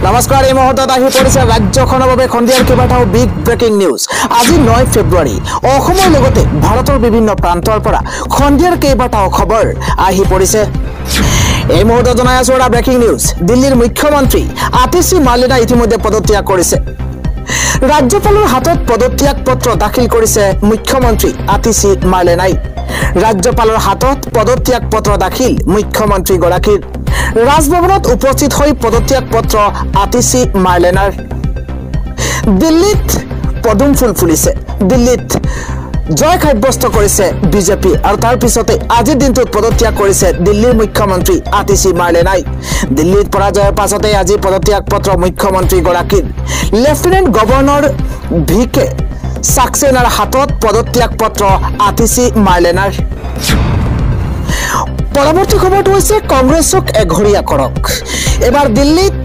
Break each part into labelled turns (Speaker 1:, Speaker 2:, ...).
Speaker 1: নমস্কাৰ, এই মুহূৰ্তত আহি পৰিছে ৰাজ্যখনৰ বাবে খন্দিয়াৰ কেইবাটাও বিগ ব্ৰেকিং নিউজ। আজি 9 ফেব্ৰুৱাৰী অসমৰ লগতে ভাৰতৰ বিভিন্ন প্ৰান্তৰ পৰা খন্দিয়াৰ কেইবাটাও খবৰ আহি পৰিছে। এই মুহূৰ্তত জনাই আছো এটা ব্ৰেকিং নিউজ। দিল্লীৰ মুখ্যমন্ত্ৰী আতিশী মাৰ্লেনা ইতিমধ্যে পদত্যাগ কৰিছে। ৰাজ্যপালৰ হাতত পদত্যাগ পত্ৰ দাখিল কৰিছে মুখ্যমন্ত্ৰী আতিশী মাৰ্লেনাই। ৰাজ্যপালৰ হাতত পদত্যাগ পত্ৰ দাখিল মুখ্যমন্ত্ৰীগৰাকীৰ। ৰাজভৱনত উপস্থিত হৈ পদত্যাগ পত্ৰ আতিশী মাৰ্লেনাৰ। দিল্লীত পদুম ফুল ফুলিছে। দিল্লীত জয় সাব্যস্ত কৰিছে বিজেপি আৰু তাৰ পিছতে আজিৰ দিনটোত পদত্যাগ কৰিছে দিল্লীৰ মুখ্যমন্ত্ৰী আতিশী মাৰ্লেনাই। দিল্লীত পৰাজয়ৰ পাছতে আজি পদত্যাগ পত্ৰ মুখ্যমন্ত্ৰীগৰাকীৰ। লেফটেনেণ্ট গভৰ্ণৰ ভি কে সাক্সেনাৰ হাতত পদত্যাগ পত্ৰ আতিশী মাৰ্লেনাৰ। পৰৱৰ্তী খবৰটো হৈছে কংগ্ৰেছক এঘৰীয়া কৰক। এবাৰ দিল্লীত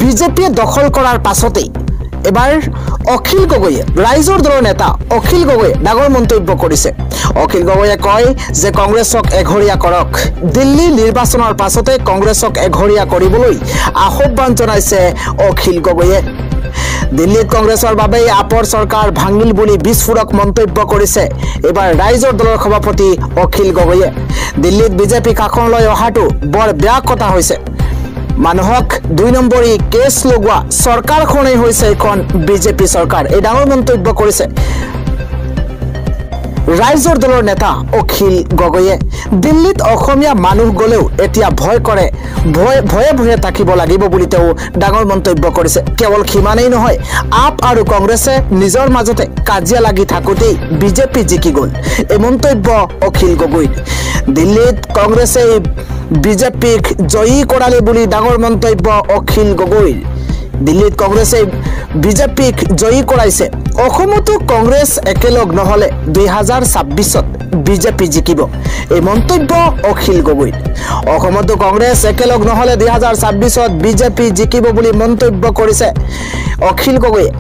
Speaker 1: বিজেপিয়ে দখল কৰাৰ পাছতেই এবাৰ অখিল গগৈয়ে, ৰাইজৰ দলৰ নেতা অখিল গগৈয়ে ডাঙৰ মন্তব্য কৰিছে। অখিল গগৈয়ে কয় যে কংগ্ৰেছক এঘৰীয়া কৰক। দিল্লী নিৰ্বাচনৰ পাছতে কংগ্ৰেছক এঘৰীয়া কৰিবলৈ আহ্বান জনাইছে অখিল গগৈয়ে। দিল্লীত কংগ্ৰেছৰ বাবে আপৰ চৰকাৰ ভাঙিল বুলি বিস্ফোৰক মন্তব্য কৰিছে এবাৰ ৰাইজৰ দলৰ সভাপতি অখিল গগৈয়ে। দিল্লীত বিজেপি শাসনলৈ অহাটো বৰ বেয়া কথা হৈছে। মানুহক 2 নম্বৰী কেছ লগোৱা চৰকাৰখনেই হৈছে এখন বিজেপি চৰকাৰ, এই ডাঙৰ মন্তব্য কৰিছে ৰাইজৰ দলৰ নেতা অখিল গগৈয়ে। দিল্লীত অসমীয়া মানুহ গলেও এতিয়া ভয় কৰে, ভয়ে ভয়ে থাকিব লাগিব বুলি তেওঁ ডাঙৰ মন্তব্য কৰিছে। কেৱল সিমানেই নহয়, আপ আৰু কংগ্ৰেছে নিজৰ মাজতে কাজিয়া লাগি থাকোঁতেই বিজেপি জিকি গ'ল, এই মন্তব্য অখিল গগৈৰ। দিল্লীত কংগ্ৰেছে বিজেপিক জয়ী কৰালে বুলি ডাঙৰ মন্তব্য অখিল গগৈৰ। দিল্লীত কংগ্ৰেছে বিজেপিক জয়ী কৰাইছে। অসমতো কংগ্ৰেছ একেলগ নহলে 2026ত বিজেপি জিকিব, এই মন্তব্য অখিল গগৈৰ। অসমতো কংগ্ৰেছ একেলগ নহলে 2026ত বিজেপি জিকিব বুলি মন্তব্য কৰিছে অখিল গগৈয়ে।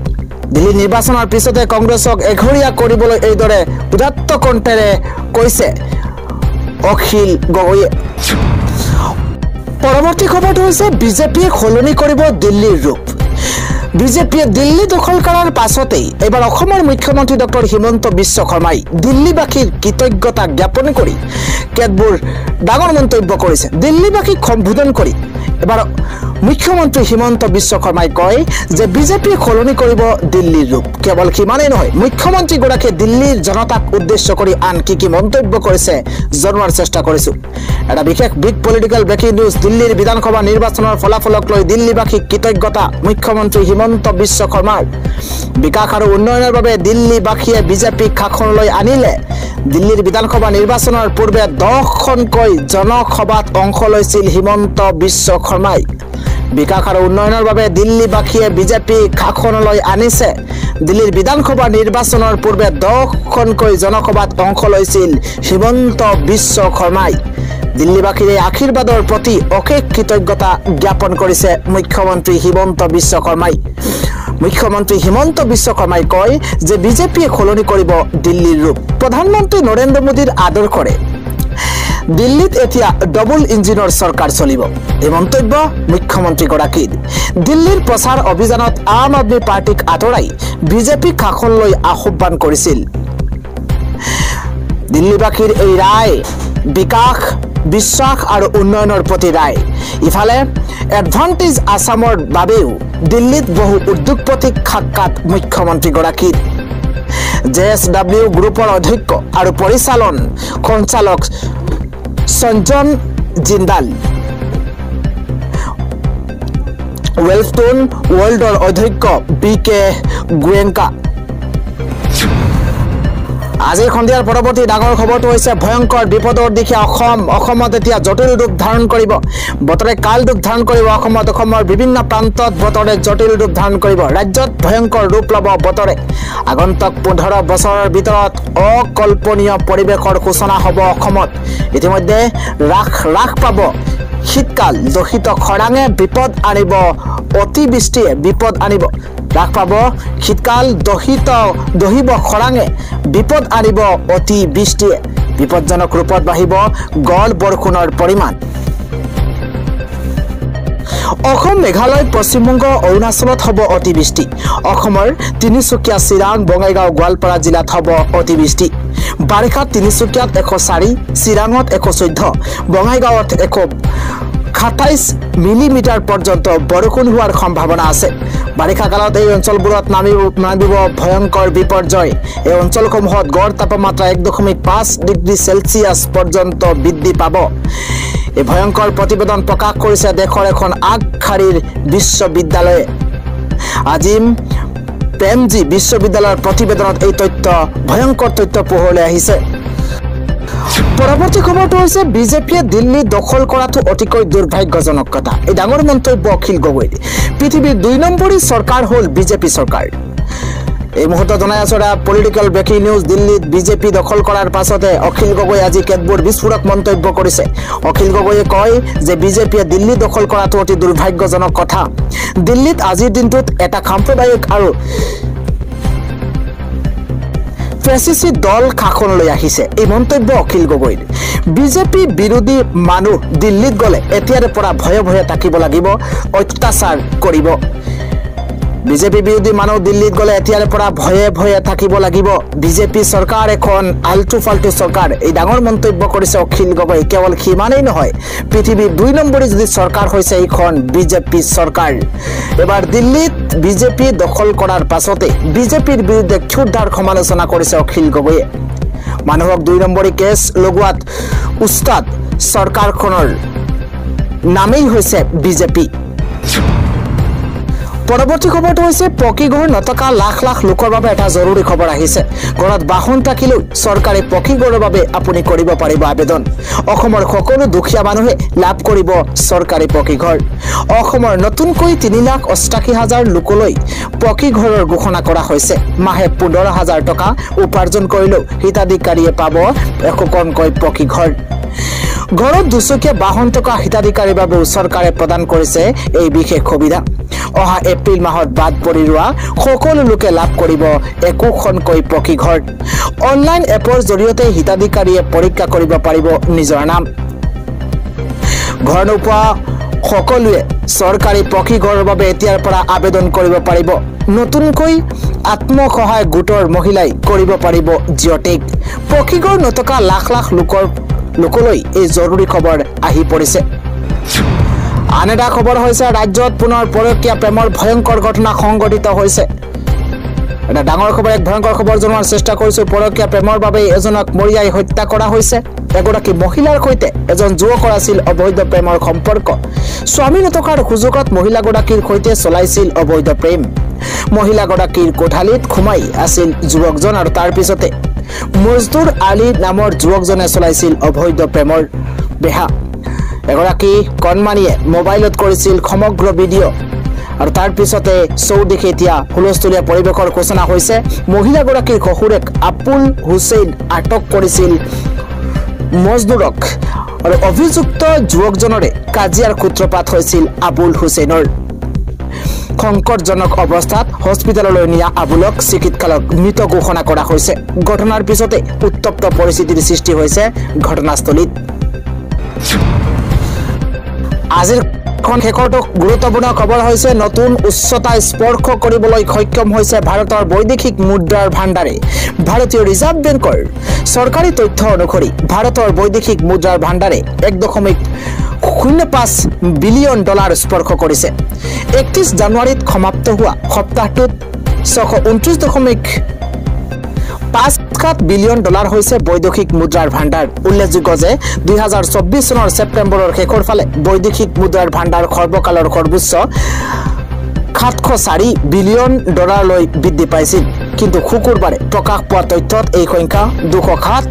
Speaker 1: দিল্লী নিৰ্বাচনৰ পিছতে কংগ্ৰেছক এঘৰীয়া কৰিবলৈ এইদৰে উদাত্ত কণ্ঠেৰে কৈছে অখিল গগৈয়ে। পৰৱৰ্তী খবৰটো হৈছে বিজেপিয়ে সলনি কৰিব দিল্লীৰ ৰূপ। বিজেপিয়ে দিল্লী দখল কৰাৰ পাছতেই এবাৰ অসমৰ মুখ্যমন্ত্ৰী ডক্টৰ হিমন্ত বিশ্ব শৰ্মাই দিল্লীবাসীৰ কৃতজ্ঞতা জ্ঞাপন কৰি কেতবোৰ ডাঙৰ মন্তব্য কৰিছে। দিল্লীবাসীক সম্বোধন কৰি এবাৰ মুখ্যমন্ত্ৰী হিমন্ত বিশ্ব শৰ্মাই কয় যে বিজেপিয়ে সলনি কৰিব দিল্লীৰ ৰূপ। কেৱল সিমানেই নহয়, মুখ্যমন্ত্ৰীগৰাকীয়ে দিল্লীৰ জনতাক উদ্দেশ্য কৰি আন কি মন্তব্য কৰিছে জনোৱাৰ চেষ্টা কৰিছো। এটা বিশেষ বিগ পলিটিকেল ব্ৰেকিং নিউজ। দিল্লীৰ বিধানসভা নিৰ্বাচনৰ ফলাফলক লৈ দিল্লীবাসীক কৃতজ্ঞতা মুখ্যমন্ত্ৰী হিমন্ত বিশ্ব শৰ্মাৰ। বিকাশ আৰু উন্নয়নৰ বাবে দিল্লীবাসীয়ে বিজেপিক শাসনলৈ আনিলে। দিল্লীৰ বিধানসভা নিৰ্বাচনৰ পূৰ্বে 10খনকৈ জনসভাত অংশ লৈছিল হিমন্ত বিশ্ব শৰ্মাই। বিকাশ আৰু উন্নয়নৰ বাবে দিল্লীবাসীয়ে বিজেপিক শাসনলৈ আনিছে। দিল্লীৰ বিধানসভা নিৰ্বাচনৰ পূৰ্বে 10খনকৈ জনসভাত অংশ লৈছিল হিমন্ত বিশ্ব শৰ্মাই। দিল্লীবাসীৰ এই আশীৰ্বাদৰ প্ৰতি অশেষ কৃতজ্ঞতা জ্ঞাপন কৰিছে মুখ্যমন্ত্ৰী হিমন্ত বিশ্ব শৰ্মাই। মুখ্যমন্ত্ৰী হিমন্ত বিশ্ব শৰ্মাই কয় যে বিজেপিয়ে সলনি কৰিব দিল্লীৰ ৰূপ। প্ৰধানমন্ত্ৰী নৰেন্দ্ৰ মোদীৰ আদৰ্শৰে দিল্লীত এতিয়া ডবল ইঞ্জিনৰ চৰকাৰ চলিব, এই মন্তব্য মুখ্যমন্ত্ৰীগৰাকীৰ। দিল্লীৰ প্ৰচাৰ অভিযানত আম আদমি পাৰ্টিক আঁতৰাই বিজেপিক শাসনলৈ আহ্বান কৰিছিল। দিল্লীবাসীৰ এই ৰায় বিকাশ, বিশ্বাস আৰু উন্নয়নৰ প্ৰতি ৰায়। ইফালে এডভান্টেজ আছামৰ বাবেও দিল্লীত বহু উদ্যোগপতিক সাক্ষাৎ মুখ্যমন্ত্ৰীগৰাকীৰ। JSW গ্ৰুপৰ অধ্যক্ষ আৰু পৰিচালন সঞ্চালক সঞ্জন জিন্দাল, ৱেলষ্টোন ৱৰ্ল্ডৰ অধ্যক্ষ BK গোৱেংকা। আজিৰ সন্ধিয়াৰ পৰৱৰ্তী ডাঙৰ খবৰটো হৈছে ভয়ংকৰ বিপদৰ দিশে অসমত এতিয়া জটিল ৰূপ ধাৰণ কৰিব। বতৰে কাল ৰূপ ধাৰণ কৰিব অসমত। অসমৰ বিভিন্ন প্ৰান্তত বতৰে জটিল ৰূপ ধাৰণ কৰিব। ৰাজ্যত ভয়ংকৰ ৰূপ ল'ব বতৰে। আগন্তুক 15 বছৰৰ ভিতৰত অকল্পনীয় পৰিৱেশৰ সূচনা হ'ব অসমত। ইতিমধ্যে হ্ৰাস পাব শীতকাল। দূষিত খৰাঙে বিপদ আনিব, অতিবৃষ্টিয়ে বিপদ আনিব। হ্ৰাস পাব শীতকাল, দহিব খৰাঙে বিপদ আনিব অতিবৃষ্টিয়ে। বিপদজনক ৰূপত বাঢ়িব গড় বৰষুণৰ পৰিমাণ। অসম মেঘালয় পশ্চিমবংগ অৰুণাচলত হ'ব অতিবৃষ্টি অসমৰ তিনিচুকীয়া চিৰাং বঙাইগাঁও গোৱালপাৰা জিলাত হ'ব অতিবৃষ্টি বাৰিষাত তিনিচুকীয়াত 104 চিৰাঙত 114 বঙাইগাঁৱত 127 মিলিমিটাৰ পৰ্যন্ত বৰষুণ হোৱাৰ সম্ভাৱনা আছে বাৰিষা কালত এই অঞ্চলবোৰত নামিব ভয়ংকৰ বিপৰ্যয় এই অঞ্চলসমূহত গড় তাপমাত্ৰা 1.5 ডিগ্ৰী সেলসিয়াছ পৰ্যন্ত বৃদ্ধি পাব এই ভয়ংকৰ প্ৰতিবেদন প্ৰকাশ কৰিছে দেশৰ এখন আগশাৰীৰ বিশ্ববিদ্যালয়ে আজিম প্ৰেমজী বিশ্ববিদ্যালয়ৰ প্ৰতিবেদনত এই ভয়ংকৰ তথ্য পোহৰলৈ আহিছে পৰৱৰ্তী খবৰটো হৈছে বিজেপিয়ে দিল্লী দখল কৰাটো অতিকৈ দুৰ্ভাগ্যজনক কথা এই ডাঙৰ মন্তব্য অখিল গগৈ পৃথিৱীৰ 2 নম্বৰী চৰকাৰ হ'ল বিজেপি চৰকাৰ এই মুহূৰ্তত জনাই আছো পলিটিক্যাল ব্ৰেকিং নিউজ দিল্লীত বিজেপি দখল কৰাৰ পাছতে অখিল গগৈ আজি কেতবোৰ বিস্ফোৰক মন্তব্য কৰিছে অখিল গগৈয়ে কয় যে বিজেপিয়ে দিল্লী দখল কৰাটো অতি দুৰ্ভাগ্যজনক কথা দিল্লীত আজিৰ দিনটোত এটা সাম্প্ৰদায়িক আৰু ফেসিসি দল শাসনলৈ আহিছে এই মন্তব্য অখিল গগৈৰ বিজেপি বিৰোধী মানুহ দিল্লীত গলে এতিয়াৰে পৰা ভয়ে ভয়ে থাকিব লাগিব অত্যাচাৰ কৰিব বিজেপি বিৰোধী মানুহ দিল্লীত গলে এতিয়াৰে পৰা ভয়ে ভয়ে থাকিব লাগিব বিজেপি চৰকাৰ এখন আলটু ফালটু চৰকাৰ এই ডাঙৰ মন্তব্য কৰিছে অখিল গগৈ কেৱল সিমানেই নহয় পৃথিৱীৰ 2 নম্বৰী যদি চৰকাৰ হৈছে এইখন বিজেপি চৰকাৰ এবাৰ দিল্লীত বিজেপি দখল কৰাৰ পাছতে বিজেপিৰ বিৰুদ্ধে ক্ষুদ্ধাৰ সমালোচনা কৰিছে অখিল গগৈয়ে মানুহক 2 নম্বৰী কেছ লগোৱাত উস্তাদ চৰকাৰখনৰ নামেই হৈছে বিজেপি পৰৱৰ্তী খবৰটো হৈছে পকীঘৰ নথকা লাখ লাখ লোকৰ বাবে এটা জৰুৰী খবৰ আহিছে ঘৰত বাহন থাকিলেও চৰকাৰে পকীঘৰৰ বাবে আপুনি কৰিব পাৰিব আবেদন অসমৰ সকলো দুখীয়া মানুহে লাভ কৰিব চৰকাৰী পকীঘৰ অসমৰ নতুনকৈ 3,88,000 লোকলৈ পকীঘৰৰ ঘোষণা কৰা হৈছে মাহে 15,000 টকা উপাৰ্জন কৰিলেও হিতাধিকাৰীয়ে পাব একোখনকৈ পকীঘৰ ঘৰত দুচকীয়া বাহন থকা হিতাধিকাৰীৰ বাবে চৰকাৰে প্ৰদান কৰিছে এই বিশেষ সুবিধা অহা এপ্ৰিল মাহত বাদ পৰি ৰোৱা সকলো লোকে লাভ কৰিব একোখনকৈ পকীঘৰ অনলাইন এপৰ জৰিয়তে হিতাধিকাৰীয়ে পৰীক্ষা কৰিব পাৰিব নিজৰ নাম ঘৰ নোপোৱা সকলোৱে চৰকাৰী পকীঘৰৰ বাবে এতিয়াৰ পৰা আবেদন কৰিব পাৰিব নতুনকৈ আত্মসহায়ক গোটৰ মহিলাই কৰিব পাৰিব জিঅটেক পকীঘৰ নথকা লাখ লাখ লোকলৈ এই জৰুৰী খবৰ আহি পৰিছে আন এটা খবৰ হৈছে ৰাজ্যত পুনৰ পৰকীয়া প্ৰেমৰ ভয়ংকৰ ঘটনা সংঘটিত হৈছে এটা ডাঙৰ খবৰ এক ভয়ংকৰ খবৰ জনোৱাৰ চেষ্টা কৰিছো পৰকীয়া প্ৰেমৰ বাবে এজনক মৰিয়াই হত্যা কৰা হৈছে এগৰাকী মহিলাৰ সৈতে এজন যুৱকৰ আছিল অবৈধ প্ৰেমৰ সম্পৰ্ক স্বামী নথকাৰ সুযোগত মহিলাগৰাকীৰ সৈতে চলাইছিল অবৈধ প্ৰেম মহিলাগৰাকীৰ কোঠালিত খুমাই আছিল যুৱকজন আৰু তাৰ পিছতে মজদুৰ আলী নামৰ যুৱকজনে চলাইছিল অবৈধ প্ৰেমৰ বেহা এগৰাকী কণমানিয়ে মোবাইলত কৰিছিল সমগ্ৰ ভিডিঅ' আৰু তাৰ পিছতে চৌদিশে এতিয়া হুলস্থুলীয়া পৰিৱেশৰ ঘোষণা হৈছে মহিলাগৰাকীৰ শহুৰেক আবুল হুছেইন আটক কৰিছিল মজদুৰক আৰু অভিযুক্ত যুৱকজনৰে কাজিয়াৰ সূত্ৰপাত হৈছিল আবুল হুছেইনৰ সংকটজনক অৱস্থাত হস্পিটেললৈ নিয়া আবুলক চিকিৎসালয়ত মৃত ঘোষণা কৰা হৈছে ঘটনাৰ পিছতে উত্তপ্ত পৰিস্থিতিৰ সৃষ্টি হৈছে ঘটনাস্থলীত আজিৰ শেষৰটো গুৰুত্বপূৰ্ণ খবৰ হৈছে নতুন উচ্চতা স্পৰ্শ কৰিবলৈ সক্ষম হৈছে ভাৰতৰ বৈদেশিক মুদ্ৰাৰ ভাণ্ডাৰে ভাৰতীয় ৰিজাৰ্ভ বেংকৰ চৰকাৰী তথ্য অনুসৰি ভাৰতৰ বৈদেশিক মুদ্ৰাৰ ভাণ্ডাৰে 1.05 বিলিয়ন ডলাৰ স্পৰ্শ কৰিছে 31 জানুৱাৰীত সমাপ্ত হোৱা সপ্তাহটোত 629.57 বিলিয়ন ডলাৰ হৈছে বৈদেশিক মুদ্ৰাৰ ভাণ্ডাৰ উল্লেখযোগ্য যে 2024 চনৰ ছেপ্টেম্বৰৰ শেষৰ ফালে বৈদেশিক মুদ্ৰাৰ ভাণ্ডাৰ সৰ্বকালৰ সৰ্বোচ্চ 704 বিলিয়ন ডলাৰলৈ বৃদ্ধি পাইছিল কিন্তু শুকুৰবাৰে প্ৰকাশ পোৱা তথ্যত এই সংখ্যা 207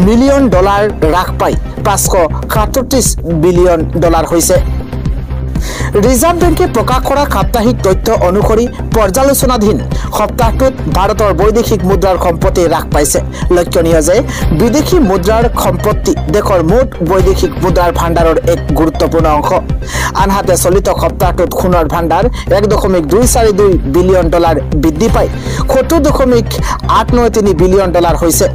Speaker 1: মিলিয়ন ডলাৰ হ্ৰাস পাই 537 বিলিয়ন ডলাৰ হৈছে ৰিজাৰ্ভ বেংকে প্ৰকাশ কৰা সাপ্তাহিক তথ্য অনুসৰি পৰ্যালোচনাধীন সপ্তাহটোত ভাৰতৰ বৈদেশিক মুদ্ৰাৰ সম্পত্তি হ্ৰাস পাইছে লক্ষণীয় যে বিদেশী মুদ্ৰাৰ সম্পত্তি দেশৰ মুঠ বৈদেশিক মুদ্ৰাৰ ভাণ্ডাৰৰ এক গুৰুত্বপূৰ্ণ অংশ আনহাতে চলিত সপ্তাহটোত সোণৰ ভাণ্ডাৰ 1.242 বিলিয়ন ডলাৰ বৃদ্ধি পাই 70.893 বিলিয়ন ডলাৰ হৈছে